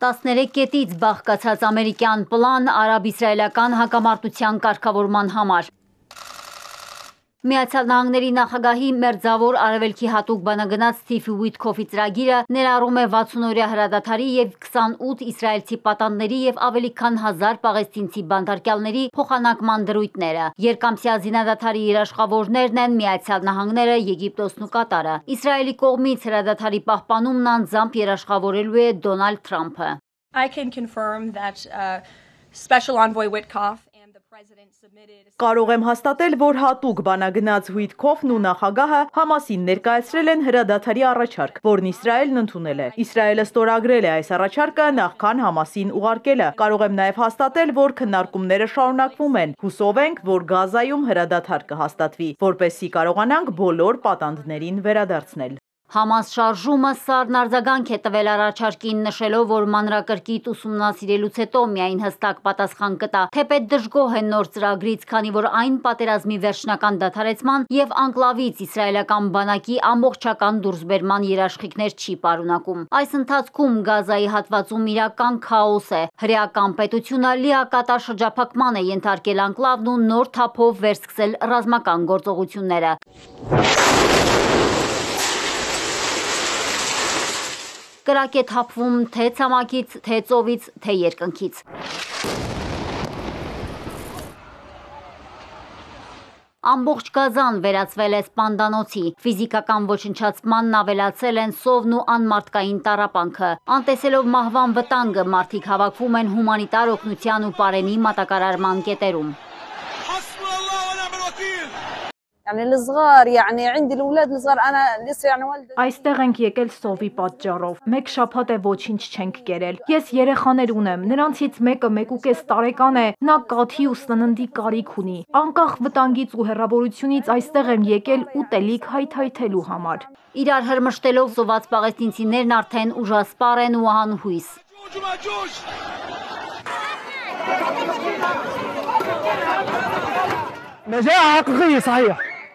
13 կետից բաղկացած ամերիկյան պլան արաբ-իսրայելական հակամարտության կարգավորման համար։ Միացյալ Նահանգների նախագահի մերձավոր արևելքի հատուկ բանագնաց Սթիվ Ուիթքոֆի ծրագիրը ներառում է 60-օրյա հրադադարի և 28 իսրայելցի պատանդների և ավելի քան 1000 պաղեստինցի բանտարկյալների փոխանակման դրույթները։ Երկամսյա զինադադարի երաշխավորներն են Միացյալ Նահանգները, Եգիպտոսն ու Կատարը։ Իսրայելի կողմից հրադադարի պահպանումն անձամբ երաշխավորելու է Դոնալդ Թրամփը։ I can confirm that Special Envoy Witkoff and the President submitted. Կարող եմ հաստատել, որ հատուկ բանագնաց Ուիթքոֆն ու նախագահը Համասին ներկայացրել են հրադադարի առաջարկ, որն Իսրայելն ընդունել է։ Իսրայելը ստորագրել է այս առաջարկը նախքան Համասին ուղարկելը։ Կարող եմ նաև հաստատել, որ քննարկումները շարունակվում են։ Հուսով ենք, որ Գազայում հրադադար կհաստատվի, որպեսզի կարողանանք բոլոր պատանդներին վերադարձնել։ Համաս շարժումը սառն արձագանք է տվել առաջարկին, նշելով, որ մանրակրկիտ ուսումնասիրելուց հետո միայն հստակ պատասխան կտա, թեպետ դժգոհ է նոր ծրագրից, քանի որ այն պատերազմի վերջնական դադարեցման և անկլավից իսրայելական բանակի ամբողջական դուրսբերման երաշխիքներ չի պարունակում։ Այս ընթացքում Գազայի հատվածում իրական քաոս է։ Հրեական պետությունը լիակատար շրջափակման է ենթարկել անկլավն ու նոր թափով վերսկսել ռազմական գործողությունները։ Կրակ է թափվում թե ցամաքից, թե ծովից, թե երկնքից։ Ամբողջ Գազան վերածվել է սպանդանոցի, ֆիզիկական ոչնչացմանն ավելացել են սովն ու անմարդկային տառապանքը։ Անտեսելով մահվան վտանգը, մարդիկ հավաքվում են հումանիտար օգնության ու պարենի մատակարարման կետերում։ Այստեղ ենք եկել սովի պատճառով։ Մեկ շաբաթ է ոչինչ չենք կերել։ Ես երեխաներ ունեմ, նրանցից մեկը 1.5 տարեկան է, նա կաթի ու սննդի կարիք ունի։ Անկախ վտանգից ու հեռավորությունից այստեղ եմ եկել ուտելիք հայթայթելու համար։ Իրար հրմշտելով սոված պաղեստինցիներն արդեն ուժասպառ են ու անհույս։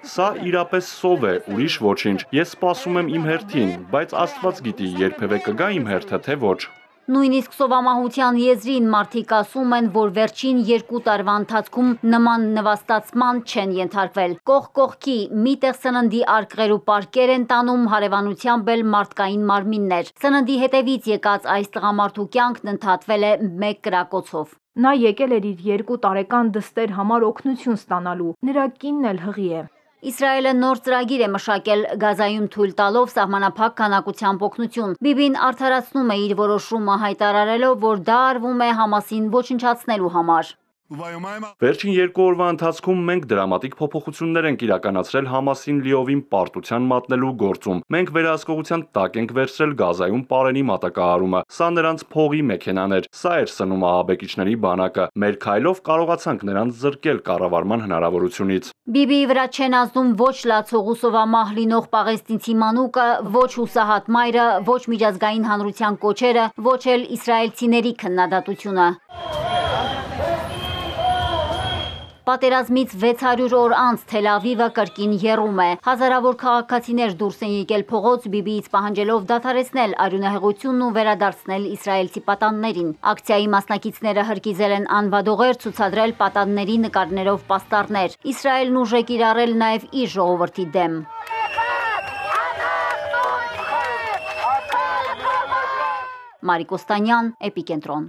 Սա իրապես սով է, ուրիշ ոչինչ։ Ես սպասում եմ իմ հերթին, բայց Աստված գիտի, երբևէ կգա իմ հերթը, թե ոչ։ Նույնիսկ սովամահության եզրին մարդիկ ասում են, որ վերջին 2 տարվա ընթացքում նման նվաստացման չեն ենթարկվել։ Կողք կողքի միտեղ սննդի արկղեր ու պարկեր են տանում հարևանությամբ էլ մարդկային մարմիններ։ Սննդի հետևից եկած այս տղամարդու կյանքն ընդհատվել է 1 կրակոցով։ Նա եկել էր իր 2 տարեկան դստեր համար օգնություն ստանալու։ Նրա կինն էլ հղի է։ Իսրայելը նոր ծրագիր է մշակել Գազայում թույլ տալով սահմանափակ քանակությամբ օգնություն։ Բիբին արդարացնում է իր որոշումը, հայտարարելով, որ դա արվում է Համասին ոչնչացնելու համար։ Վերջին 2 օրվա ընթացքում մենք դրամատիկ փոփոխություններ ենք իրականացրել Համասին լիովին պարտության մատնելու գործում։ Մենք վերահսկողության տակ ենք վերցրել Գազայում պարենի մատակարարումը։ Սա նրանց փողի մեքենան էր։ Սա էր սնում ահաբեկիչների բանակը։ Մեր քայլով կարողացանք նրանց զրկել կառավարման հնարավորությունից։ Բիբիի վրա չեն ազդում ոչ լացող ու սովամահ լինող պաղեստինցի մանուկը, ոչ հուսահատ մայրը, ոչ միջազգային հանրության կոչերը, ոչ էլ իսրայելցիների քննադատությունը։ Պատերազմից 600 օր անց Թել Ավիվը կրկին եռում է։ Հազարավոր քաղաքացիներ դուրս են եկել փողոց Բիբիից պահանջելով դադարեցնել արյունահեղությունն ու վերադարձնել իսրայելցի պատանդներին։ Ակցիայի մասնակիցները հրկիզել են անվադողեր, ցուցադրել պատանդների նկարներով պաստառներ։ Իսրայելն ուժ է կիրառել նաև իր ժողովրդի դեմ։ Մարիկ Օստանյան, Էպիկենտրոն։